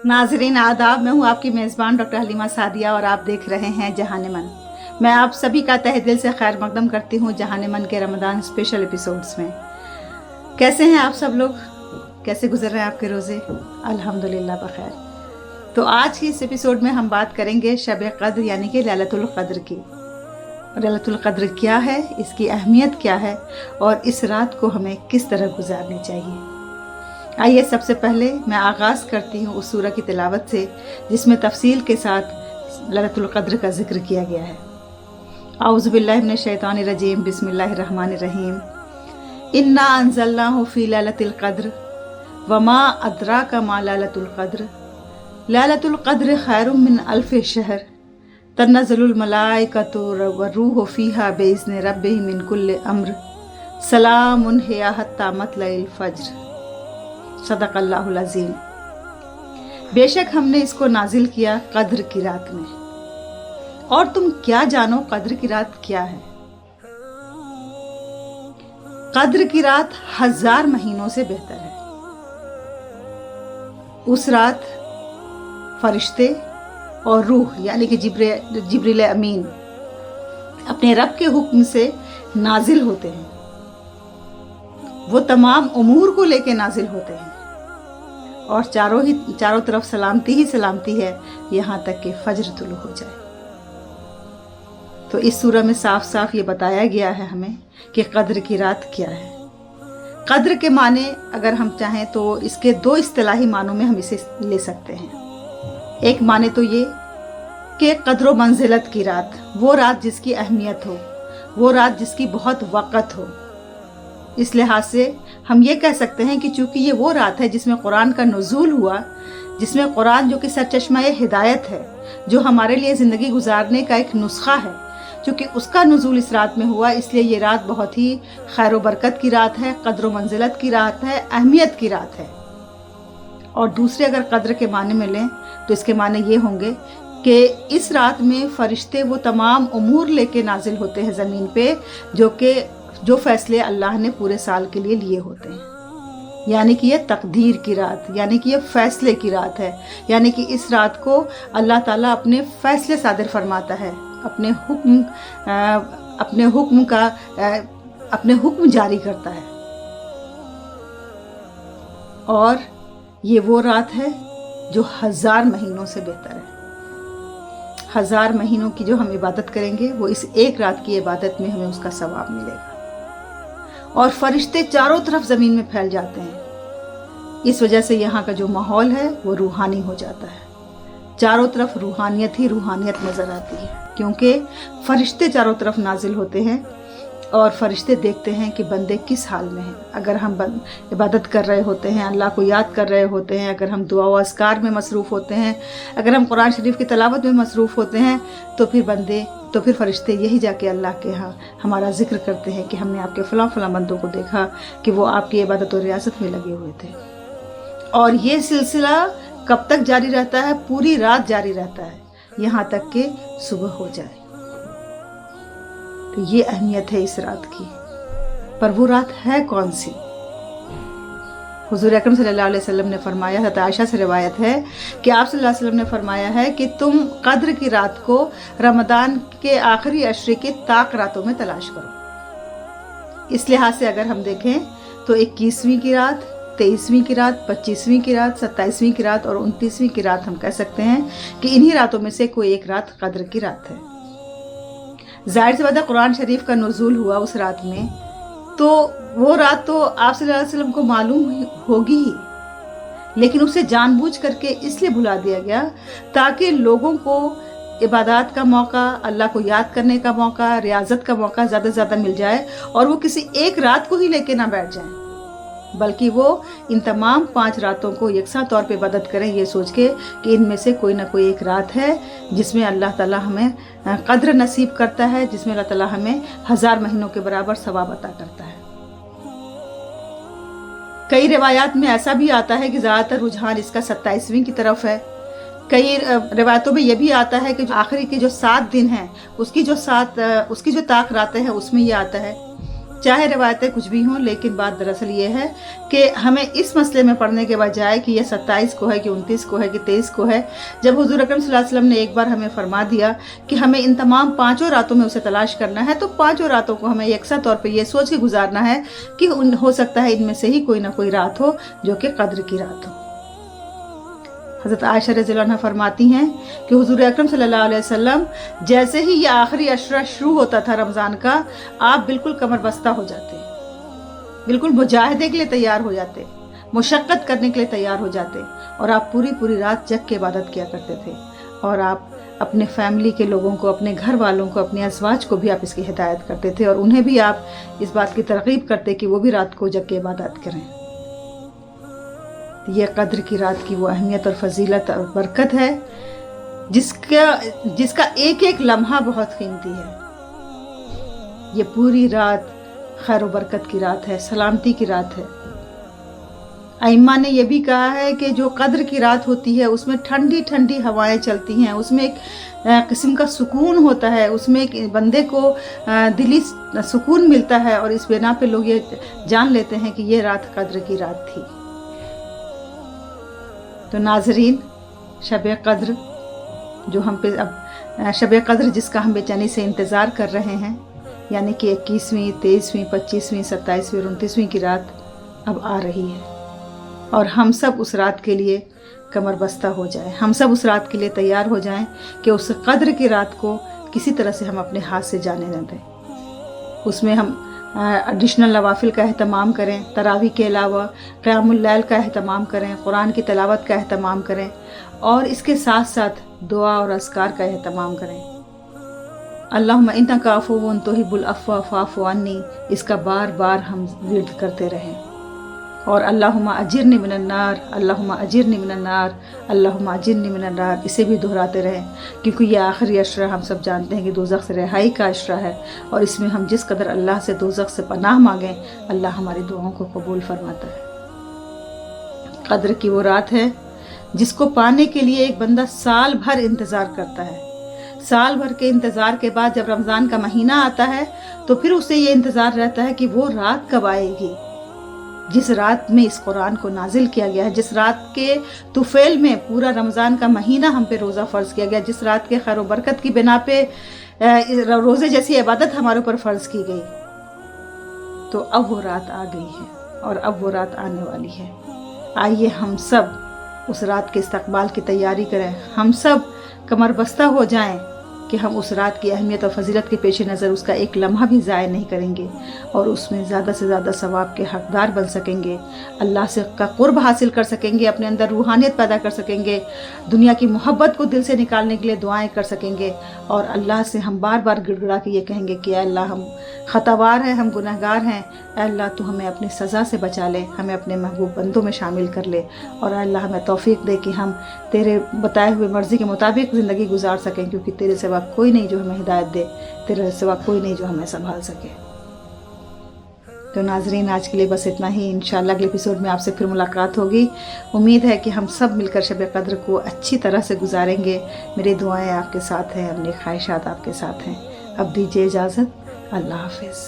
नाज़रीन आदाब, मैं हूँ आपकी मेज़बान डॉक्टर हलीमा सादिया और आप देख रहे हैं जहान मन। मैं आप सभी का तहे दिल से खैर मकदम करती हूँ जहान मन के रमज़ान स्पेशल एपिसोड्स में। कैसे हैं आप सब लोग? कैसे गुजर रहे हैं आपके रोज़े? अल्हम्दुलिल्लाह बखैर। तो आज की इस एपिसोड में हम बात करेंगे शब क़द्र यानी कि लैलतुल क़द्र की। लैलतुल क़द्र क्या है, इसकी अहमियत क्या है और इस रात को हमें किस तरह गुजारनी चाहिए। आइए सबसे पहले मैं आगाज़ करती हूँ उस सूरह की तिलावत से जिसमें तफसील के साथ लैलतुल क़द्र का जिक्र किया गया है। औज़ु बिल्लाहि मिनश शैतानिर रजीम, बिस्मिल्लाहिर रहमानिर रहीम। इन्ना अंज़लनाहु फ़ी लैलतिल क़द्र वमा अदराका मा लैलतुल क़द्र लैलतुल क़द्र खैरुम मिन अल्फ़ि शहर तनज़्ज़लुल मलाइकतु वर्रूहु फ़ीहा बिइज़्नि रब्बिहिम मिन कुल्लि अम्र सलामुन हिया हत्ता मतलइल फ़ज्र। सदक़ल्लाहुल अज़ीम। बेशक हमने इसको नाजिल किया क़द्र की रात में, और तुम क्या जानो क़द्र की रात क्या है। क़द्र की रात 1000 महीनों से बेहतर है। उस रात फरिश्ते और रूह यानी कि जिब्रील अमीन अपने रब के हुक्म से नाजिल होते हैं। वो तमाम उमूर को लेके नाजिल होते हैं और चारों तरफ सलामती ही सलामती है यहाँ तक कि फज्र तुलू हो जाए। तो इस सूरह में साफ साफ ये बताया गया है हमें कि क़द्र की रात क्या है। क़द्र के माने अगर हम चाहें तो इसके 2 इस्तिलाही मानों में हम इसे ले सकते हैं। एक माने तो ये कि क़द्र मंजिलत की रात, वो रात जिसकी अहमियत हो, वो रात जिसकी बहुत वक़्त हो। इस लिहाज से हम ये कह सकते हैं कि चूँकि ये वो रात है जिसमें कुरान का नुज़ूल हुआ, जिसमें कुरान जो कि सरचश्मा-ए हिदायत है, जो हमारे लिए ज़िंदगी गुजारने का एक नुस्खा है, चूँकि उसका नुज़ूल इस रात में हुआ, इसलिए ये रात बहुत ही खैर व बरकत की रात है, क़द्र व मंजिलत की रात है, अहमियत की रात है। और दूसरे अगर क़द्र के माने में लें तो इसके माने ये होंगे कि इस रात में फ़रिश्ते वो तमाम उमूर लेके नाजिल होते हैं ज़मीन पे जो फ़ैसले अल्लाह ने पूरे साल के लिए लिए होते हैं। यानी कि ये तकदीर की रात, यानी कि ये फ़ैसले की रात है, यानी कि इस रात को अल्लाह ताला अपने फ़ैसले सादिर फरमाता है, अपने हुक्म जारी करता है। और ये वो रात है जो 1000 महीनों से बेहतर है। 1000 महीनों की जो हम इबादत करेंगे वो इस एक रात की इबादत में हमें उसका सवाब मिलेगा। और फरिश्ते चारों तरफ ज़मीन में फैल जाते हैं। इस वजह से यहाँ का जो माहौल है वो रूहानी हो जाता है। चारों तरफ रूहानियत ही रूहानियत नज़र आती है, क्योंकि फरिश्ते चारों तरफ नाजिल होते हैं और फरिश्ते देखते हैं कि बंदे किस हाल में हैं। अगर हम इबादत कर रहे होते हैं, अल्लाह को याद कर रहे होते हैं, अगर हम दुआ व अस्कार में मसरूफ़ होते हैं, अगर हम कुरान शरीफ की तलावत में मसरूफ़ होते हैं, तो फिर फरिश्ते यही जाके अल्लाह के यहाँ हमारा जिक्र करते हैं कि हमने आपके फ़लाँ बंदों को देखा कि वो आपकी इबादत और रियासत में लगे हुए थे। और ये सिलसिला कब तक जारी रहता है? पूरी रात जारी रहता है, यहाँ तक कि सुबह हो जाए। तो ये अहमियत है इस रात की। पर वो रात है कौन सी? हुज़ूर अकरम सल्लल्लाहु अलैहि वसल्लम ने फरमाया, हज़रत आयशा से रिवायत है कि आप सल्लल्लाहु अलैहि वसल्लम ने फरमाया है कि तुम क़द्र की रात को रमज़ान के आखिरी अशरे की ताक रातों में तलाश करो। इस लिहाज से अगर हम देखें तो 21वीं की रात, 23वीं की रात, 25वीं की रात, 27वीं की रात और 29वीं की रात हम कह सकते हैं कि इन्हीं रातों में से कोई एक रात क़द्र की रात है। ज़ाहिर सी बात है, कुरान शरीफ का नुज़ूल हुआ उस रात में, तो वो रात तो आप सल्लल्लाहु अलैहि वसल्लम को मालूम होगी ही, लेकिन उसे जानबूझ करके इसलिए भुला दिया गया ताकि लोगों को इबादत का मौका, अल्लाह को याद करने का मौका, रियाजत का मौका ज़्यादा से ज़्यादा मिल जाए और वो किसी एक रात को ही लेके ना बैठ जाएं, बल्कि वो इन तमाम 5 रातों को यकसा तौर पे इबादत करें, ये सोच के कि इनमें से कोई ना कोई एक रात है जिसमें अल्लाह ताला हमें क़द्र नसीब करता है, जिसमें अल्लाह ताला हमें 1000 महीनों के बराबर सवाब अता करता है। कई रिवायात में ऐसा भी आता है कि ज़्यादातर रुझान इसका 27वीं की तरफ है, कई रिवायतों में ये भी आता है कि जो आखिरी के जो 7 दिन हैं उसकी जो ताक रातें हैं उसमें ये आता है। चाहे रिवायतें कुछ भी हों, लेकिन बात दरअसल ये है कि हमें इस मसले में पढ़ने के बजाय कि ये 27 को है कि 29 को है कि 23 को है, जब हुजूर अकरम सल्लल्लाहु अलैहि वसल्लम ने एक बार हमें फरमा दिया कि हमें इन तमाम 5 रातों में उसे तलाश करना है, तो 5 रातों को हमें यकसा तौर पे ये सोच के गुजारना है कि हो सकता है इनमें से ही कोई ना कोई रात हो जो कि कद्र की रात हो। हज़रत आयशा रज़ियल्लाहु अन्हा फरमाती हैं कि हुजूर अकरम सल्लल्लाहु अलैहि वसल्लम जैसे ही ये आखिरी अशरा शुरू होता था रमज़ान का, आप बिल्कुल कमर बस्ता हो जाते, बिल्कुल मुजाहिदे के लिए तैयार हो जाते, मुशक्क़त करने के लिए तैयार हो जाते, और आप पूरी रात जग के इबादत किया करते थे। और आप अपने फैमिली के लोगों को, अपने घर वालों को, अपने अज़वाज को भी आप इसकी हिदायत करते थे, और उन्हें भी आप इस बात की तरगीब करते कि वो भी रात को जग के इबादत करें। ये कद्र की रात की वो अहमियत और फजीलत और बरकत है जिसका एक एक लम्हा बहुत कीमती है। ये पूरी रात खैर व बरकत की रात है, सलामती की रात है। अइम्मा ने यह भी कहा है कि जो कद्र की रात होती है उसमें ठंडी ठंडी हवाएं चलती हैं, उसमें एक किस्म का सुकून होता है, उसमें एक बंदे को दिली सुकून मिलता है, और इस बिना पे लोग ये जान लेते हैं कि ये रात कद्र की रात थी। तो नाजरीन, शब कद्र जो हम पे अब शब कद्र जिसका हम बेचैनी से इंतज़ार कर रहे हैं, यानी कि 21वीं, 23वीं, 25वीं, 27वीं और 29वीं की रात अब आ रही है, और हम सब उस रात के लिए कमर बस्ता हो जाएं, हम सब उस रात के लिए तैयार हो जाएं कि उस कद्र की रात को किसी तरह से हम अपने हाथ से जाने न दें। उसमें हम एडिशनल नवाफिल का अहतमाम करें, तरावी के अलावा क़यामुल लैल का अहतमाम करें, कुरान की तिलावत का अहतमाम करें, और इसके साथ साथ दुआ और अस्कार का अहतमाम करें। अल्लाहुम्मा इन्नका अफ़ुव्वुन तुहिब्बुल अफ़्व फ़अफ़ु अन्नी, इसका बार बार हम विर्द करते रहें। और अल्लाहुम्मा अजिरनी मिनन नार, अल्लाहुम्मा अजिरनी मिनन नार, अल्लाहुम्मा अजिरनी मिनन नार, इसे भी दोहराते रहें, क्योंकि ये आखिरी अशरा हम सब जानते हैं कि दोज़ख से रिहाई का अशरा है, और इसमें हम जिस कदर अल्लाह से दोज़ख से पनाह मांगें, अल्लाह हमारी दुआओं को कबूल फरमाता है। कद्र की वो रात है जिसको पाने के लिए एक बंदा साल भर इंतज़ार करता है। साल भर के इंतज़ार के बाद जब रमज़ान का महीना आता है तो फिर उसे ये इंतज़ार रहता है कि वो रात कब आएगी जिस रात में इस कुरान को नाजिल किया गया है, जिस रात के तुफेल में पूरा रमज़ान का महीना हम पे रोज़ा फ़र्ज़ किया गया, जिस रात के खैर व बरकत की बिना पे रोज़े जैसी इबादत हमारे ऊपर फ़र्ज़ की गई। तो अब वो रात आ गई है, और अब वो रात आने वाली है। आइए हम सब उस रात के इस्तकबाल की तैयारी करें, हम सब कमर बस्ता हो जाएं कि हम उस रात की अहमियत और फजीलत के पेश नज़र उसका एक लम्हा भी ज़ाया नहीं करेंगे, और उसमें ज़्यादा से ज़्यादा सवाब के हकदार बन सकेंगे, अल्लाह से का कुर्ब हासिल कर सकेंगे, अपने अंदर रूहानियत पैदा कर सकेंगे, दुनिया की मोहब्बत को दिल से निकालने के लिए दुआएं कर सकेंगे, और अल्लाह से हम बार बार गिड़गिड़ा के ये कहेंगे कि अल्लाह हम खतावार हैं, हम गुनहगार हैं, अल्लाह तू हमें अपनी सज़ा से बचा ले, हमें अपने महबूब बंदों में शामिल कर ले, और अल्लाह हमें तौफीक दे कि हम तेरे बताए हुए मर्ज़ी के मुताबिक ज़िंदगी गुजार सकें, क्योंकि तेरे सिवा कोई नहीं जो हमें हिदायत दे, तेरे सिवा कोई नहीं जो हमें संभाल सके। तो नाजरीन, आज के लिए बस इतना ही। इंशाअल्लाह अगले एपिसोड में आपसे फिर मुलाकात होगी। उम्मीद है कि हम सब मिलकर शब कद्र को अच्छी तरह से गुजारेंगे। मेरी दुआएं आपके साथ हैं, अपनी ख्वाहिशात आपके साथ हैं। अब दीजिए इजाज़त, अल्लाह हाफ़िज़।